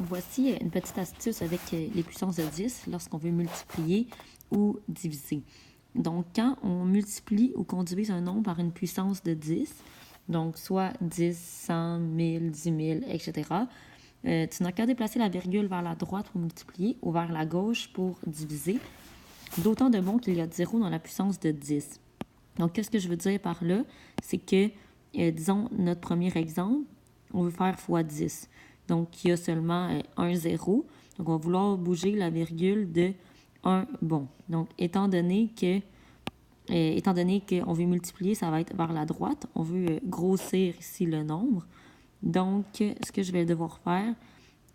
Voici une petite astuce avec les puissances de 10 lorsqu'on veut multiplier ou diviser. Donc, quand on multiplie ou qu'on divise un nombre par une puissance de 10, donc soit 10, 100, 1000, 10 000, etc., tu n'as qu'à déplacer la virgule vers la droite pour multiplier ou vers la gauche pour diviser, d'autant de bon qu'il y a 0 dans la puissance de 10. Donc, qu'est-ce que je veux dire par là? C'est que, disons, notre premier exemple, on veut faire x 10. Donc, il y a seulement un 0. Donc, on va vouloir bouger la virgule de 1 bon. Donc, étant donné qu'on veut multiplier, ça va être vers la droite. On veut grossir ici le nombre. Donc, ce que je vais devoir faire,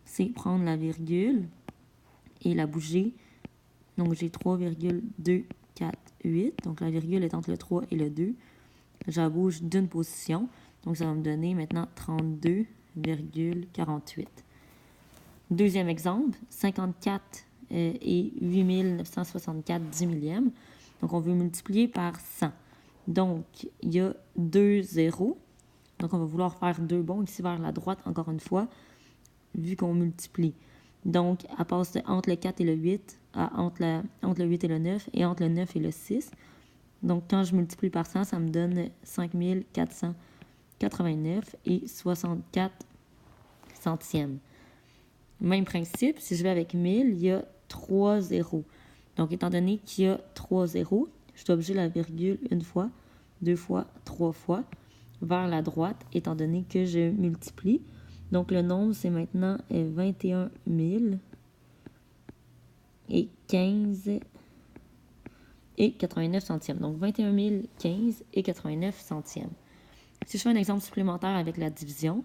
c'est prendre la virgule et la bouger. Donc, j'ai 3,248. Donc, la virgule est entre le 3 et le 2. Je la bouge d'une position. Donc, ça va me donner maintenant 32,48. Deuxième exemple, 54 et 8964 10 millièmes. Donc, on veut multiplier par 100. Donc, il y a 2 zéros. Donc, on va vouloir faire 2 bons ici vers la droite, encore une fois, vu qu'on multiplie. Donc, elle passe entre le 4 et le 8, entre le 8 et le 9, et entre le 9 et le 6. Donc, quand je multiplie par 100, ça me donne 5489 et 64 centièmes. Même principe, si je vais avec 1000, il y a 3 zéros. Donc, étant donné qu'il y a 3 zéros, je dois bouger la virgule une fois, deux fois, trois fois vers la droite, étant donné que je multiplie. Donc, le nombre, c'est maintenant 21 000 et 15 et 89 centièmes. Donc, 21 015 et 89 centièmes. Si je fais un exemple supplémentaire avec la division,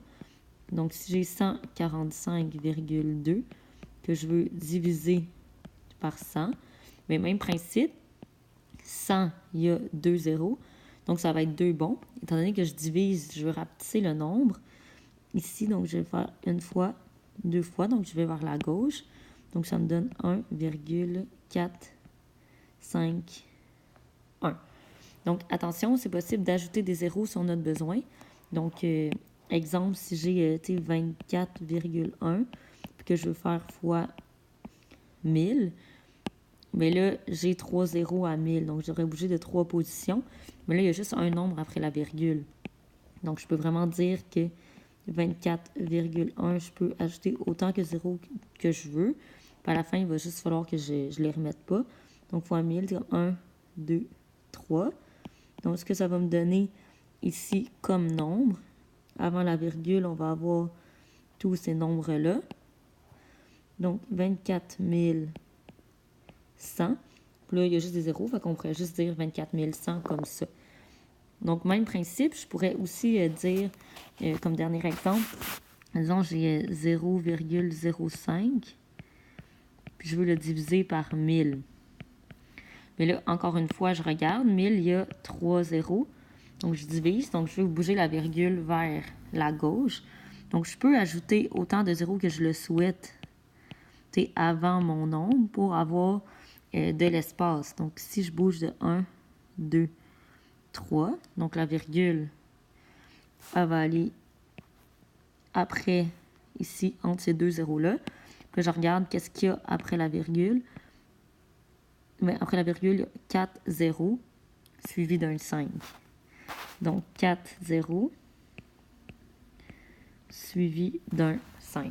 donc si j'ai 145,2 que je veux diviser par 100, mais même principe, 100, il y a 2 zéros, donc ça va être 2 bons. Étant donné que je divise, je veux rapetisser le nombre. Ici, donc je vais faire une fois, deux fois, donc je vais vers la gauche. Donc ça me donne 1,451. Donc attention, c'est possible d'ajouter des zéros si on a besoin. Donc, exemple, si j'ai 24,1 puis que je veux faire fois 1000, mais là, j'ai 3 zéros à 1000. Donc, j'aurais bougé de 3 positions. Mais là, il y a juste un nombre après la virgule. Donc, je peux vraiment dire que 24,1, je peux ajouter autant que 0 que je veux. Puis à la fin, il va juste falloir que je ne les remette pas. Donc, fois 1000, c'est 1, 2, 3. Donc, ce que ça va me donner ici comme nombre, avant la virgule, on va avoir tous ces nombres-là. Donc, 24 100. Puis là, il y a juste des zéros, fait qu'on pourrait juste dire 24 100 comme ça. Donc, même principe, je pourrais aussi dire, comme dernier exemple, disons, j'ai 0,05, puis je veux le diviser par 1000. Mais là, encore une fois, je regarde, 1000, il y a 3 zéros. Donc, je divise. Donc, je veux bouger la virgule vers la gauche. Donc, je peux ajouter autant de zéros que je le souhaite avant mon nombre pour avoir de l'espace. Donc, si je bouge de 1, 2, 3, donc la virgule, elle va aller après, ici, entre ces deux zéros-là. Puis je regarde qu'est-ce qu'il y a après la virgule. Mais après la virgule, il y a 4 zéros suivi d'un 5. Donc, 4 zéros suivi d'un 5.